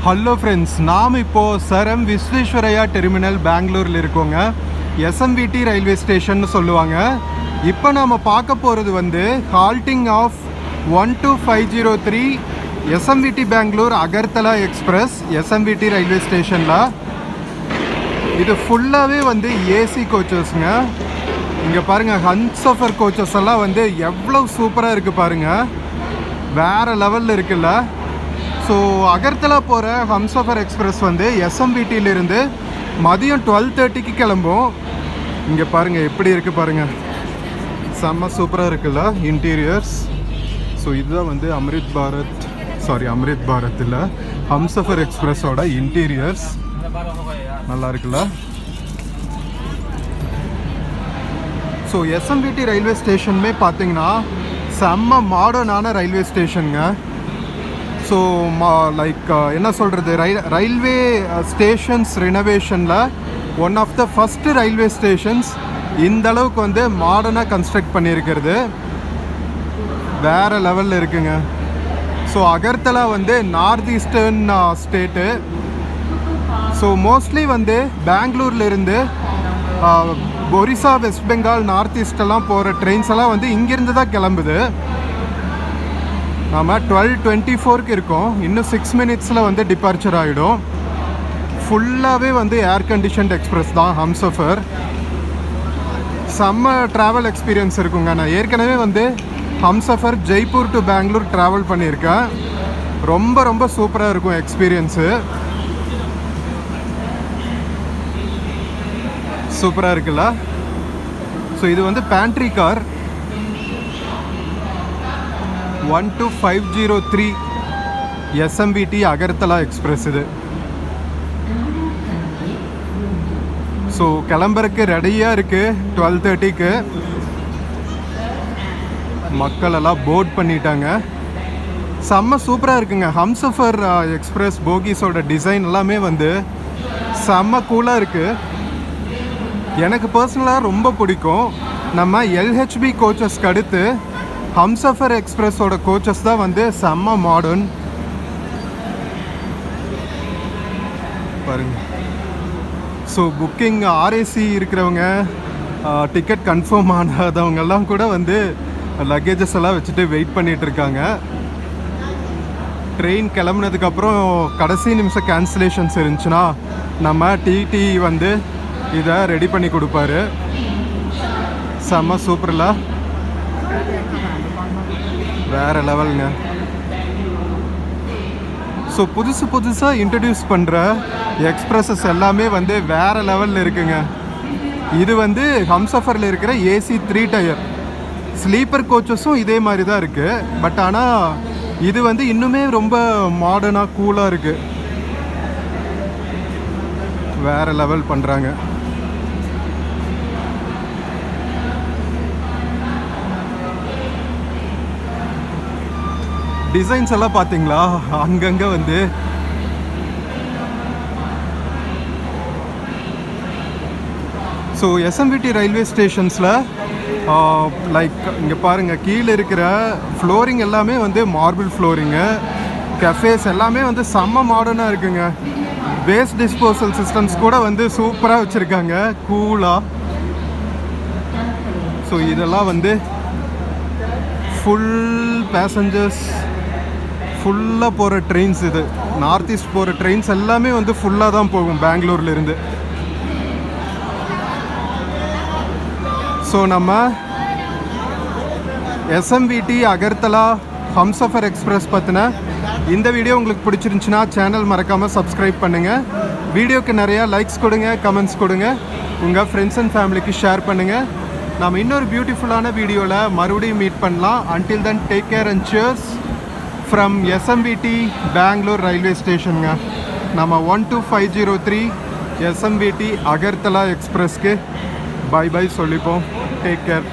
Hello friends, நாம் இப்போது சரம் விஸ்வேஸ்வரையா டெர்மினல் பெங்களூரில் இருக்கோங்க. எஸ்எம்விடி ரயில்வே ஸ்டேஷன் சொல்லுவாங்க. இப்போ நாம் பார்க்க போகிறது வந்து halting of 12503 SMVT Bengaluru Agartala express SMVT railway ஸ்டேஷனில். இது ஃபுல்லாகவே வந்து ஏசி கோச்சஸ்ங்க. இங்கே பாருங்கள், ஹம்சஃபர் கோச்சஸ் எல்லாம் வந்து எவ்வளோ சூப்பராக இருக்குது பாருங்கள், வேறு லெவலில் இருக்குல்ல. ஸோ அகர்தலா போகிற ஹம்சஃபர் எக்ஸ்பிரஸ் வந்து எஸ்எம்விடியிலிருந்து மதியம் 12:30க்கு கிளம்பும். இங்கே பாருங்கள் எப்படி இருக்குது பாருங்கள், செம்ம சூப்பராக இருக்குல்ல இன்டீரியர்ஸ். ஸோ இதுதான் வந்து அம்ரித் பாரத் இல்லை, ஹம்சஃபர் எக்ஸ்பிரஸோட இன்டீரியர்ஸ். நல்லா இருக்குல்ல. ஸோ எஸ்எம்விடி ரயில்வே ஸ்டேஷனுமே பார்த்தீங்கன்னா செம்ம மாடர்னான ரயில்வே ஸ்டேஷனுங்க. ஸோ லைக் என்ன சொல்கிறது, ரயில்வே ஸ்டேஷன்ஸ் ரினோவேஷனில் one of the first railway stations இந்த அளவுக்கு வந்து மாடர்னாக கன்ஸ்ட்ரக்ட் பண்ணியிருக்கிறது வேறு லெவலில் இருக்குங்க. ஸோ அகர்தலா வந்து north eastern state. So mostly வந்து பெங்களூர்லேருந்து ஒரிசா, வெஸ்ட் பெங்கால், நார்த் ஈஸ்டெல்லாம் போகிற ட்ரெயின்ஸ் எல்லாம் வந்து இங்கேருந்து தான் கிளம்புது. நாம் 12:24க்கு இருக்கோம், இன்னும் 6 minutesல வந்து டிபார்ச்சர் ஆகிடும். ஃபுல்லாகவே வந்து ஏர் கண்டிஷன்ட் எக்ஸ்பிரஸ் தான் ஹம்சஃபர். செம்ம ட்ராவல் எக்ஸ்பீரியன்ஸ் இருக்குங்க. நான் ஏற்கனவே வந்து ஹம்சஃபர் ஜெய்ப்பூர் டு பெங்களூர் ட்ராவல் பண்ணியிருக்கேன். ரொம்ப ரொம்ப சூப்பராக இருக்கும் எக்ஸ்பீரியன்ஸு. சூப்பராக இருக்குல்ல. ஸோ இது வந்து pantry car 12503 SMVT Agartala express இது. ஸோ கிளம்புறக்கு ரெடியாக இருக்குது 12:30க்கு. மக்கள் எல்லாம் போர்ட் பண்ணிட்டாங்க. செம்ம சூப்பராக இருக்குங்க. ஹம்சஃபர் எக்ஸ்பிரஸ் போகிஸோட டிசைன் எல்லாமே வந்து செம்ம கூலாக இருக்குது. எனக்கு பர்சனலாக ரொம்ப பிடிக்கும். நம்ம எல்ஹெச்பி கோச்சஸ்க்கு அடுத்து ஹம்சஃபர் எக்ஸ்பிரஸோட கோச்சஸ் தான் வந்து செம்ம மாடர்ன் பாருங்க. ஸோ புக்கிங் ஆர்ஏசி இருக்கிறவங்க, டிக்கெட் கன்ஃபார்ம் ஆனாதவங்கெல்லாம் கூட வந்து லக்கேஜஸ் எல்லாம் வச்சுட்டு வெயிட் பண்ணிகிட்டு இருக்காங்க. ட்ரெயின் கிளம்புனதுக்கப்புறம் கடைசி நிமிஷம் கேன்சலேஷன்ஸ் இருந்துச்சுன்னா நம்ம டிடி வந்து இதை ரெடி பண்ணி கொடுப்பாரு. செம்ம சூப்பர்ல, வேறு லெவலுங்க. ஸோ புதுசாக இன்ட்ரடியூஸ் பண்ணுற எக்ஸ்பிரஸஸ் எல்லாமே வந்து வேறு லெவலில் இருக்குங்க. இது வந்து ஹம்சஃபரில் இருக்கிற ஏசி 3 டயர் ஸ்லீப்பர் கோச்சஸும் இதே மாதிரி தான் இருக்குது. பட் ஆனால் இது வந்து இன்னுமே ரொம்ப மாடர்னாக கூலாக இருக்குது. வேறு லெவல் பண்ணுறாங்க. டிசைன்ஸ் எல்லாம் பார்த்தீங்களா, அங்கங்கே வந்து ஸோ எஸ்எம்விடி ரயில்வே ஸ்டேஷன்ஸில் லைக் இங்கே பாருங்கள், கீழே இருக்கிற ஃப்ளோரிங் எல்லாமே வந்து மார்பிள் ஃப்ளோரிங்கு. கஃபேஸ் எல்லாமே வந்து செம்ம மாடர்னாக இருக்குங்க. வேஸ்ட் டிஸ்போசல் சிஸ்டம்ஸ் கூட வந்து சூப்பராக வச்சுருக்காங்க, கூலாக. ஸோ இதெல்லாம் வந்து ஃபுல் பேசஞ்சர்ஸ் ஃபுல்லாக போகிற ட்ரெயின்ஸ். இது நார்த் ஈஸ்ட் போகிற ட்ரெயின்ஸ் எல்லாமே வந்து ஃபுல்லாக தான் போகும் பெங்களூர்லேருந்து. ஸோ நம்ம எஸ்எம்விடி அகர்தலா ஹம்சஃபர் எக்ஸ்பிரஸ் பற்றின இந்த வீடியோ உங்களுக்கு பிடிச்சிருந்துச்சுன்னா சேனல் மறக்காமல் சப்ஸ்கிரைப் பண்ணுங்கள். வீடியோக்கு நிறையா லைக்ஸ் கொடுங்க, கமெண்ட்ஸ் கொடுங்க, உங்கள் ஃப்ரெண்ட்ஸ் அண்ட் ஃபேமிலிக்கு ஷேர் பண்ணுங்கள். நாம் இன்னொரு பியூட்டிஃபுல்லான வீடியோவில் மறுபடியும் மீட் பண்ணலாம். Until then take care and cheers from SMVT Bengaluru railway ஸ்டேஷனுங்க. நம்ம 12503 எஸ்எம்விடி அகர்தலா எக்ஸ்பிரஸ்க்கு பை பை சொல்லிப்போம். Take care.